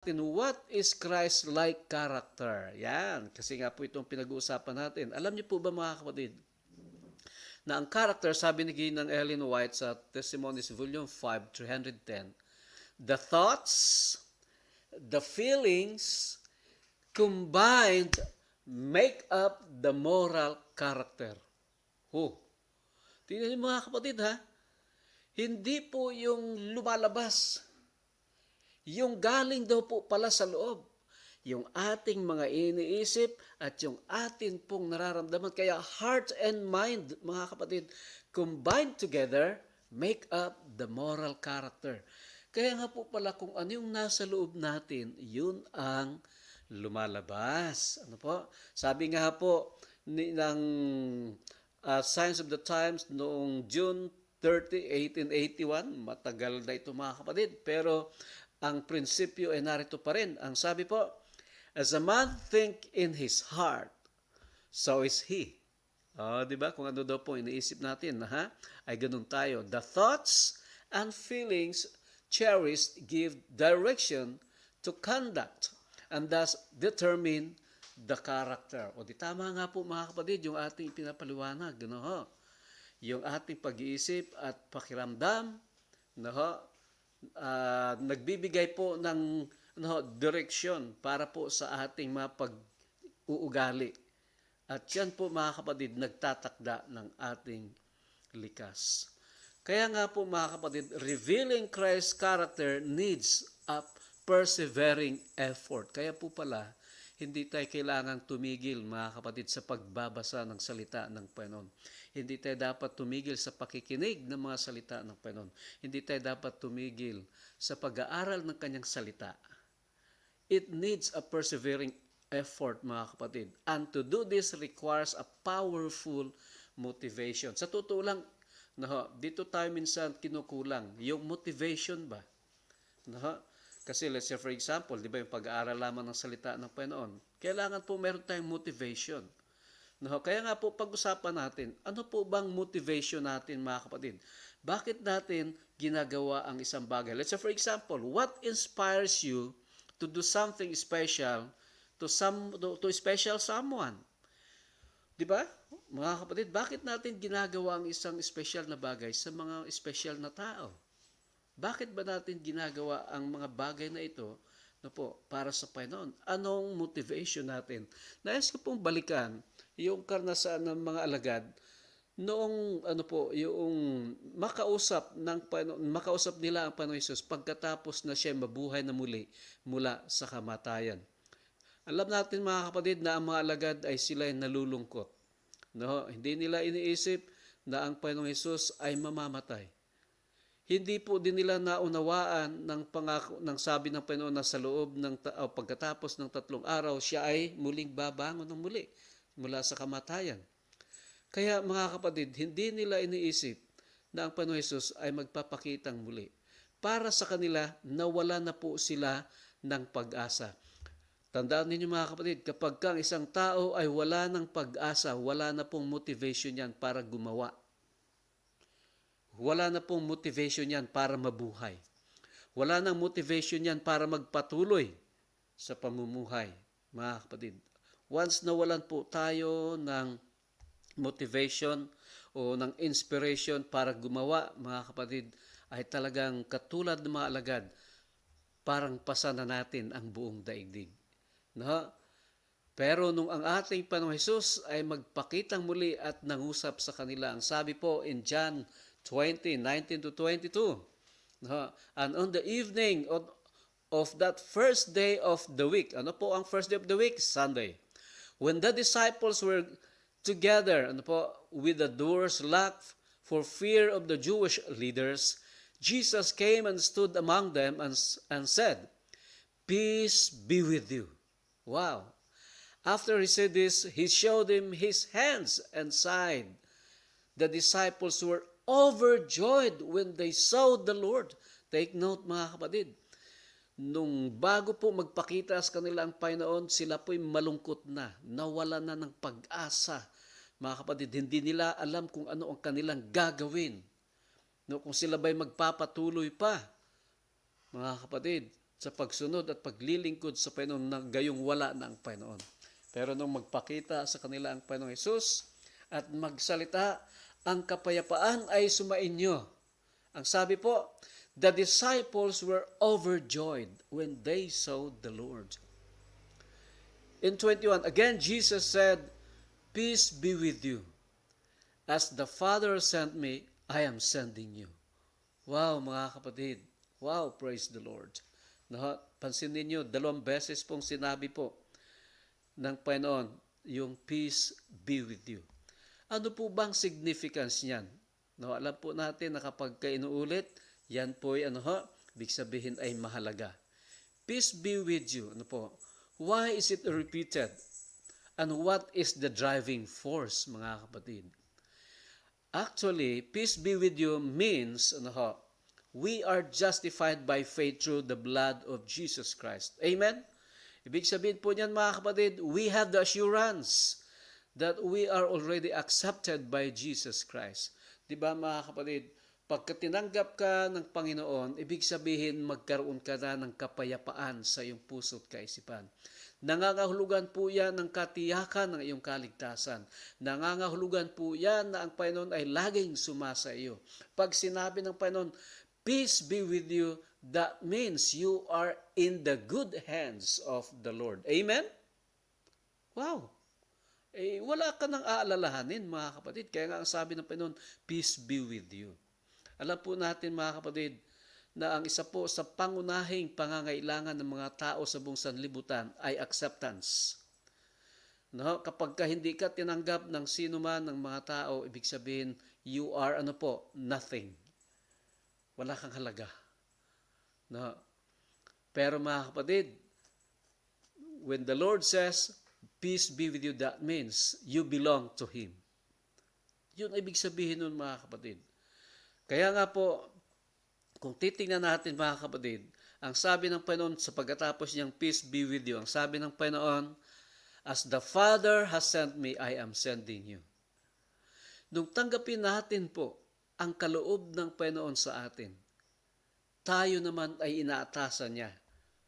What is Christ-like character? Yan, kasi nga po itong pinag-uusapan natin. Alam niyo po ba mga kapatid, na ang character, sabi ni Ginang Ellen White sa Testimonies Volume 5, 310, the thoughts, the feelings, combined make up the moral character. Tingnan niyo mga kapatid ha, hindi po yung lumalabas, yung galing daw po pala sa loob, yung ating mga iniisip at yung atin pong nararamdaman. Kaya heart and mind, mga kapatid, combined together, make up the moral character. Kaya nga po pala kung ano yung nasa loob natin, yun ang lumalabas. Ano po? Sabi nga po ng Signs of the Times noong June 30, 1881, matagal na ito mga kapatid, pero ang prinsipyo ay narito pa rin. Ang sabi po, as a man think in his heart, so is he. Di ba? Kung ano daw po iniisip natin, ay ganun tayo. The thoughts and feelings cherished give direction to conduct and thus determine the character. Di tama nga po mga kapatid, yung ating pinapaliwanag. Yung ating pag-iisip at pakiramdam, nagbibigay po ng direksyon para po sa ating mga pag-uugali. At yan po mga kapatid, nagtatakda ng ating likas. Kaya nga po mga kapatid, revealing Christ's character needs a persevering effort. Kaya po pala, hindi tayo kailangang tumigil mga kapatid sa pagbabasa ng salita ng Panginoon. Hindi tayo dapat tumigil sa pakikinig ng mga salita ng Panginoon. Hindi tayo dapat tumigil sa pag-aaral ng kanyang salita. It needs a persevering effort mga kapatid. And to do this requires a powerful motivation. Sa totoo lang, dito tayo minsan kinukulang. Yung motivation ba? Kasi let's say for example, di ba yung pag-aaral lamang ng salita ng Panginoon, kailangan po meron tayong motivation. Kaya nga po pag-usapan natin, ano po bang motivation natin mga kapatid? Bakit natin ginagawa ang isang bagay? Let's say for example, what inspires you to do something special to special someone? Di ba? Mga kapatid, bakit natin ginagawa ang isang special na bagay sa mga special na tao? Bakit ba natin ginagawa ang mga bagay na ito para sa Panginoon? Anong motivation natin? Nais ko pong balikan yung karanasan ng mga alagad noong yung makausap nila ang Panginoon Hesus pagkatapos na siya mabuhay na muli mula sa kamatayan. Alam natin mga kapatid na ang mga alagad ay sila ay nalulungkot. Hindi nila iniisip na ang Panginoong Hesus ay mamamatay. Hindi po din nila naunawaan ng pangako ng sabi ng Panginoon na sa loob ng pagkatapos ng 3 araw siya ay muling babangon ng muli mula sa kamatayan. Kaya mga kapatid, hindi nila iniisip na ang Panginoon Hesus ay magpapakitang muli. Para sa kanila, nawala na po sila ng pag-asa. Tandaan ninyo mga kapatid, kapag kang isang tao ay wala ng pag-asa, wala na pong motivation yan para gumawa. Wala na pong motivation yan para mabuhay. Wala nang motivation yan para magpatuloy sa pamumuhay, mga kapatid. Once nawalan po tayo ng motivation o ng inspiration para gumawa, mga kapatid, ay talagang katulad ng mga alagad, parang pasa na natin ang buong daigdig. Pero nung ang ating Panginoong Hesus ay magpakitang muli at nangusap sa kanila, ang sabi po in John 20, 19 to 22, and on the evening of that first day of the week, ano po ang first day of the week? Sunday. When the disciples were together with the doors locked for fear of the Jewish leaders, Jesus came and stood among them and said, "Peace be with you." Wow. After he said this, he showed them his hands and side. The disciples were overjoyed when they saw the Lord. Take note mga kapatid. Nung bago po magpakita sa kanila ang Panginoon, sila po'y malungkot na, nawala na ng pag-asa. Mga kapatid, hindi nila alam kung ano ang kanilang gagawin. Kung sila ba'y magpapatuloy pa. Mga kapatid, sa pagsunod at paglilingkod sa Panginoon na gayong wala na ang Panginoon. Pero nung magpakita sa kanila ang Panginoong Hesus at magsalita, ang kapayapaan ay sumainyo. Ang sabi po, the disciples were overjoyed when they saw the Lord. In 21, again Jesus said, "Peace be with you. As the Father sent me, I am sending you." Wow, mga kapatid. Wow, praise the Lord. Pansin ninyo, 2 beses pong sinabi po ng Panginoon, yung peace be with you. Ano po bang significance niyan? Alam po natin na kapag inuulit, yan po ay ibig sabihin ay mahalaga. Peace be with you. Why is it repeated? And what is the driving force, mga kapatid? Actually, peace be with you means, we are justified by faith through the blood of Jesus Christ. Amen? Ibig sabihin po niyan, mga kapatid, we have the assurance that we are already accepted by Jesus Christ. Diba, mga kapatid? Pagka tinanggap ka ng Panginoon, ibig sabihin magkaroon ka na ng kapayapaan sa iyong puso at kaisipan. Nangangahulugan po yan ng katiyakan ng iyong kaligtasan. Nangangahulugan po yan na ang Panginoon ay laging sumasa iyo. Pag sinabi ng Panginoon, "Peace be with you," that means you are in the good hands of the Lord. Amen? Wow! Wala ka nang aalalahanin, mga kapatid. Kaya nga ang sabi ng Panginoon, "Peace be with you." Alam po natin, mga kapatid, na ang isa po sa pangunahing pangangailangan ng mga tao sa buong sanlibutan ay acceptance. Kapag hindi ka tinanggap ng sino man ng mga tao, ibig sabihin, you are nothing. Wala kang halaga. Pero mga kapatid, when the Lord says, "Peace be with you," that means you belong to Him. Yun ibig sabihin nun, mga kapatid. Kaya nga po, kung titingnan natin, mga kapatid, ang sabi ng Panginoon sa pagkatapos niyang "Peace be with you," ang sabi ng Panginoon, "As the Father has sent me, I am sending you." Nung tanggapin natin po ang kaloob ng Panginoon sa atin, tayo naman ay inaatasan niya,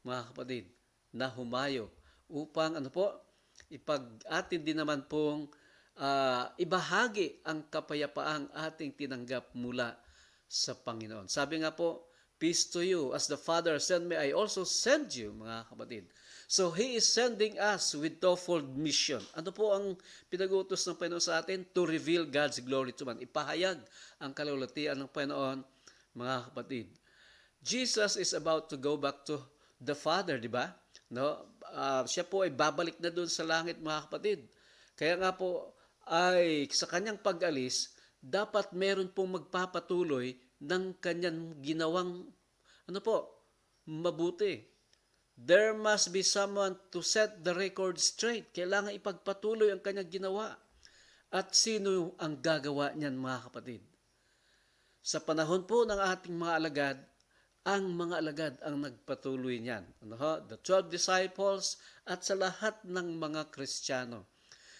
mga kapatid, na humayo upang ipag-atin din naman pong ibahagi ang kapayapaang ating tinanggap mula sa Panginoon. Sabi nga po, "Peace to you. As the Father sent me, I also send you," mga kapatid. So, He is sending us with twofold mission. Ano po ang pinag-uutos ng Panginoon sa atin? To reveal God's glory to man. Ipahayag ang kalulatian ng Panginoon, mga kapatid. Jesus is about to go back to the Father, di ba? Siya po ay babalik na doon sa langit, mga kapatid. Kaya nga po, ay sa kanyang pag-alis, dapat meron pong magpapatuloy ng kanyang ginawang mabuti. There must be someone to set the record straight. Kailangan ipagpatuloy ang kanyang ginawa. At sino ang gagawa niyan, mga kapatid? Sa panahon po ng ating mga alagad, ang mga alagad ang nagpatuloy niyan. The 12 disciples at sa lahat ng mga Kristiyano.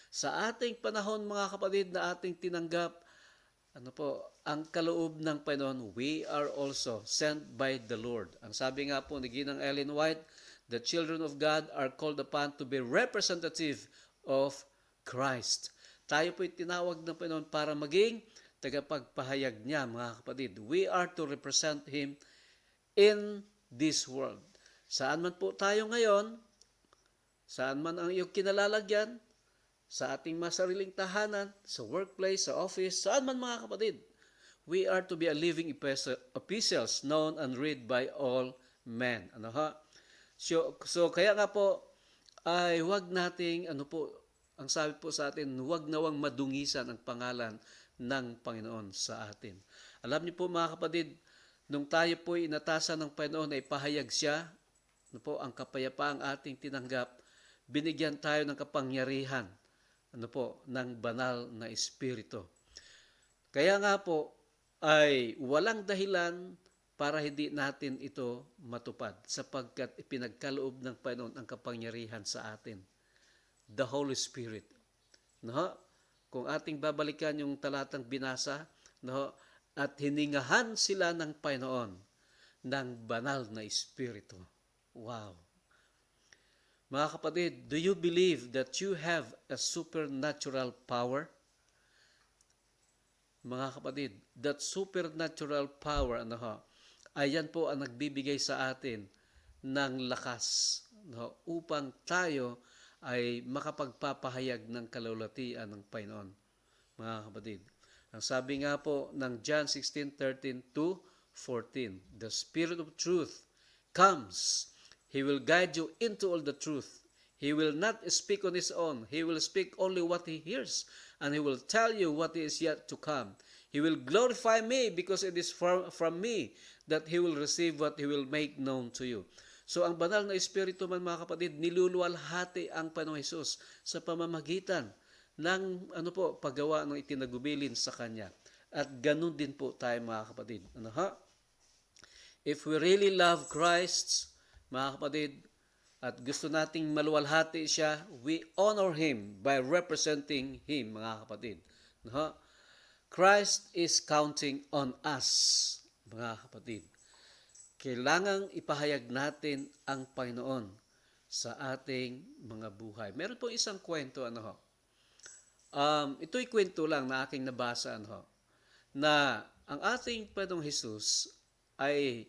Sa ating panahon, mga kapatid, na ating tinanggap ang kaloob ng Panginoon, we are also sent by the Lord. Ang sabi nga po ni Ginang Ellen White, the children of God are called upon to be representative of Christ. Tayo po'y tinawag ng Panginoon para maging tagapagpahayag niya, mga kapatid. We are to represent Him in this world. Saan man po tayo ngayon, saan man ang iyong kinalalagyan, sa ating masariling tahanan, sa workplace, sa office, saan man, mga kapatid, we are to be a living epistles known and read by all men. So kaya nga po, ay huwag nating, ang sabi po sa atin, huwag nawang madungisan ang pangalan ng Panginoon sa atin. Alam niyo po, mga kapatid, nung tayo po inatasan ng Panginoon ay pahayag siya, ang kapayapaang ating tinanggap, binigyan tayo ng kapangyarihan, ng banal na Espiritu. Kaya nga po, ay walang dahilan para hindi natin ito matupad sapagkat ipinagkaloob ng Panginoon ang kapangyarihan sa atin. The Holy Spirit. Kung ating babalikan yung talatang binasa, at hiningahan sila ng Panginoon ng banal na Espiritu. Wow. Mga kapatid, do you believe that you have a supernatural power? Mga kapatid, that supernatural power, ayan po ang nagbibigay sa atin ng lakas, upang tayo ay makapagpapahayag ng kalulatian ng Panginoon. Mga kapatid, ang sabi nga po ng John 16:13-14, the Spirit of truth comes. He will guide you into all the truth. He will not speak on his own. He will speak only what he hears, and he will tell you what is yet to come. He will glorify me because it is from me that he will receive what he will make known to you. So ang banal na Espiritu man, mga kapatid, niluluwalhati ang Panginoong Hesus sa pamamagitan ng paggawa ng itinagubilin sa Kanya. At ganun din po tayo, mga kapatid. If we really love Christ, mga kapatid, at gusto nating maluwalhati siya, we honor Him by representing Him, mga kapatid. Christ is counting on us, mga kapatid. Kailangang ipahayag natin ang Panginoon sa ating mga buhay. Meron po isang kwento, ito'y kwento lang na aking nabasa, na ang ating Panginoong Hesus ay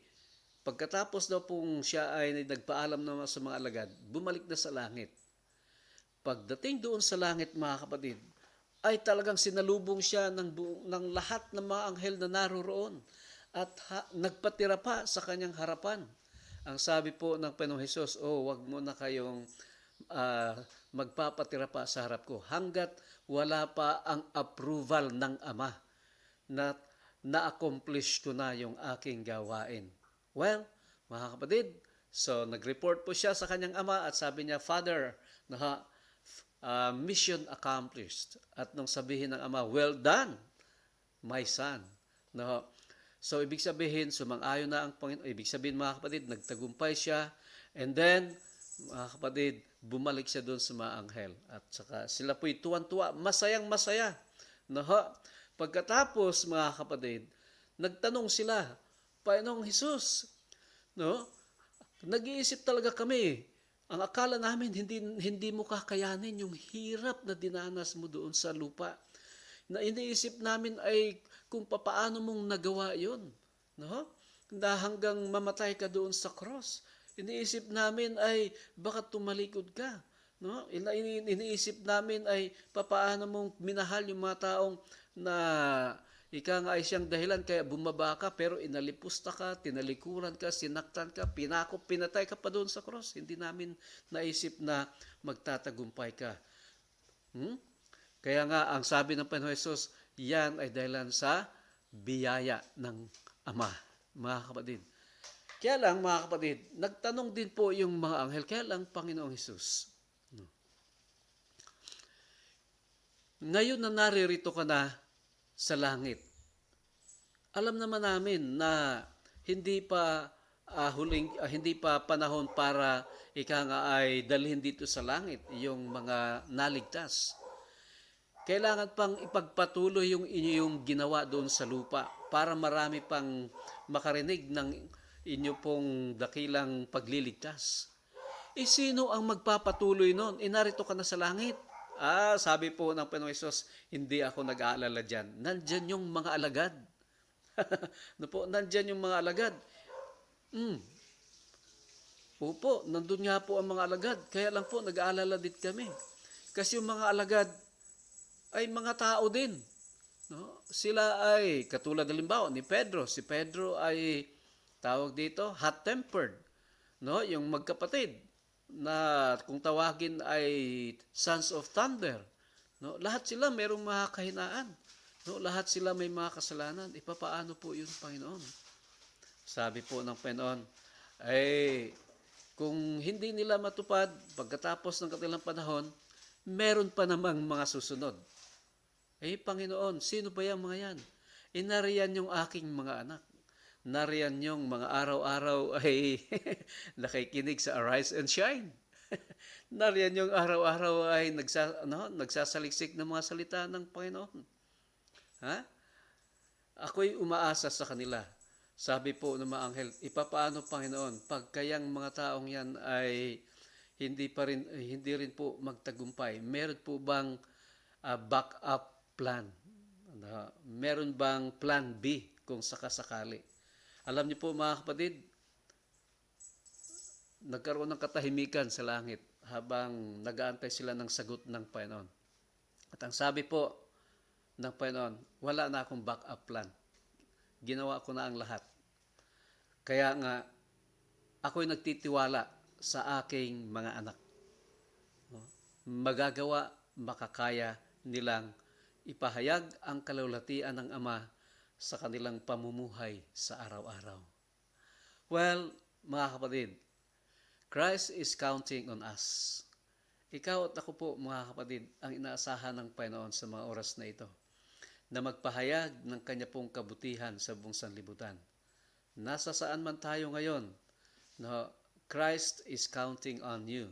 pagkatapos daw pong siya ay nagpaalam na sa mga alagad, bumalik na sa langit. Pagdating doon sa langit, mga kapatid, ay talagang sinalubong siya ng lahat ng mga anghel na naroroon at nagpatira pa sa kanyang harapan. Ang sabi po ng Panginoong Hesus, wag mo na kayong magpapatira pa sa harap ko hanggat wala pa ang approval ng Ama na na-accomplish ko na yung aking gawain. Well, mga kapatid, so nag-report po siya sa kanyang ama at sabi niya, Father, mission accomplished. At nung sabihin ng ama, well done, my son. So ibig sabihin, sumang-ayon na ang Panginoon. Ibig sabihin, mga kapatid, nagtagumpay siya. And then, mga kapatid, bumalik siya doon sa mga anghel. At saka sila po'y tuwan-tuwa, masayang-masaya. Pagkatapos, mga kapatid, nagtanong sila, Panginoong Hesus, nag-iisip talaga kami. Ang akala namin, hindi mo kakayanin yung hirap na dinanas mo doon sa lupa. Na iniisip namin ay kung papaano mong nagawa yun. Na hanggang mamatay ka doon sa cross. Iniisip namin ay baka tumalikod ka. Iniisip namin ay papaano mong minahal yung mga taong na ika nga ay siyang dahilan kaya bumaba ka pero inalipusta ka, tinalikuran ka, sinaktan ka, pinatay ka pa doon sa cross. Hindi namin naisip na magtatagumpay ka. Kaya nga ang sabi ng Panginoon Hesus, yan ay dahilan sa biyaya ng Ama, mga kapatid. Kaya lang, mga kapatid, nagtanong din po yung mga anghel, kaya lang Panginoong Hesus. Ngayon na naririto ka na sa langit. Alam naman namin na hindi pa panahon para ay dalhin dito sa langit yung mga naligtas. Kailangan pang ipagpatuloy yung inyong ginawa doon sa lupa para marami pang makarinig ng inyo pong dakilang pagliligtas. Sino ang magpapatuloy noon? Narito ka na sa langit. Sabi po ng Panginoong Hesus, hindi ako nag-aalala dyan. Nandyan yung mga alagad. Nandyan yung mga alagad. Opo, nandun nga po ang mga alagad. Kaya lang po, nag-aalala din kami. Kasi yung mga alagad ay mga tao din. Sila ay, katulad halimbawa ni Pedro. Si Pedro ay, tawag dito, hot-tempered. Yung magkapatid na kung tawagin ay sons of thunder. Lahat sila mayroong mga kahinaan. Lahat sila may mga kasalanan. Papaano po yun, Panginoon? Sabi po ng Panginoon, kung hindi nila matupad, pagkatapos ng kanilang panahon, meron pa namang mga susunod. Panginoon, sino ba yung mga yan? Nariyan yung aking mga anak. Nariyan yung mga araw-araw ay nakikinig sa Arise and Shine. Nariyan yung araw-araw ay nagsasaliksik ng mga salita ng Panginoon. Ako'y umaasa sa kanila Sabi po ng mga anghel, ipapaano Panginoon pag kayang mga taong yan ay hindi rin po magtagumpay? Meron po bang backup plan? Meron bang plan B kung sakasakali? Alam niyo po mga kapatid, nagkaroon ng katahimikan sa langit habang nag-aantay sila ng sagot ng Panginoon. At ang sabi po ng Panginoon, wala na akong backup plan. Ginawa ko na ang lahat. Kaya nga, ako'y nagtitiwala sa aking mga anak. Magagawa, makakaya nilang ipahayag ang kalulatian ng Ama sa kanilang pamumuhay sa araw-araw. Well, mga kapatid, Christ is counting on us. Ikaw at ako po, mga kapatid, ang inaasahan ng Panginoon sa mga oras na ito, na magpahayag ng Kanya pong kabutihan sa buong sanlibutan. Nasa saan man tayo ngayon, no, Christ is counting on you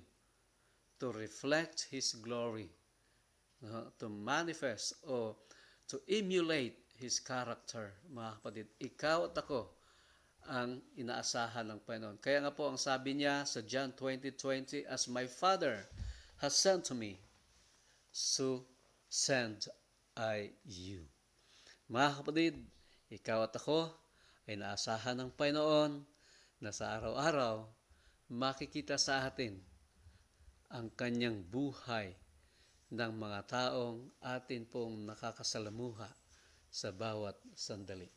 to reflect His glory, no, to manifest o to emulate His character, mga kapatid. Ikaw at ako ang inaasahan ng Panginoon. Kaya nga po ang sabi niya sa John 20:20, as my Father has sent to me, so send I you. Mga kapatid, ikaw at ako ay naasahan ng Panginoon na sa araw-araw makikita sa atin ang kanyang buhay ng mga taong atin pong nakakasalamuha sa bawat sandali.